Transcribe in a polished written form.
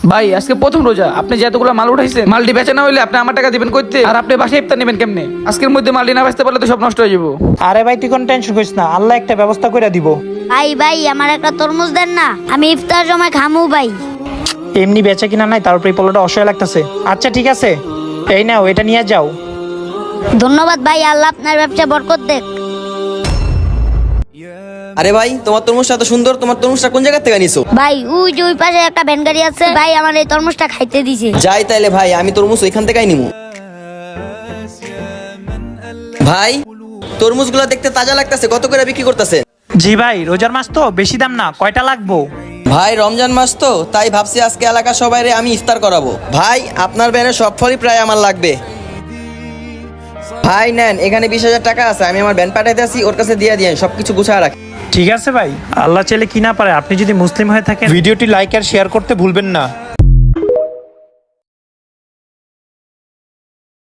ভাই আজকে প্রথম রোজা, আপনি যে এতগুলো মাল উঠাইছেন, মালটি বেচা না হইলে আপনি আমার টাকা দিবেন কইতে, আর আপনি বাসায় ইফতার নেবেন কেমনে? আজকের মধ্যে মালটি না বেচতে পারলে তো সব নষ্ট হয়ে যাবো। আরে ভাই তুই কোনো টেনশন করিস না, আল্লাহ একটা ব্যবস্থা করে দিব। ভাই আমার একটা তরমুজ দেন না, আমি ইফতার সময় খামু ভাই। এমনি বেচা কিনা নাই, তারপর এই পোলাটা অসহায় লাগতেছে। আচ্ছা ঠিক আছে, এই নাও এটা নিয়ে যাও। ধন্যবাদ ভাই, আল্লাহ আপনার ব্যবসা বরকত দেখ। আরে ভাই, তোমার তরমুজটা এত সুন্দর, তোমার তরমুজটা কোন জায়গা থেকে নিছো? ভাই ওই যে ওই পাশে একটা ভ্যান গাড়ি আছে, ভাই আমার এই তরমুজটা খাইতে দিছে। যাই তাইলে ভাই, আমি তরমুজ ওইখান থেকেই নিমু। ভাই, তরমুজগুলো দেখতে তাজা লাগতেছে, কত করে বিক্রি করতেছে? জি ভাই, রোজার মাস তো, বেশি দাম না, কয়টা লাগবো? ভাই রমজান মাস তো, তাই ভাবছি আজকে এলাকা সবাইরে আমি ইফতার করাবো। ভাই আপনার ব্যানে সব ফলই প্রায় আমার লাগবে। ভাই নেন, এখানে 20,000 টাকা আছে, আমি আমার ব্যান পাঠাইতে আসি, ওর কাছে দিয়ে দিয়েন, সবকিছু গুছায় রাখ। ঠিক আছে ভাই, আল্লাহ চাইলে কি না পারে। আপনি যদি মুসলিম হয়ে থাকেন ভিডিওটি লাইক আর শেয়ার করতে ভুলবেন না।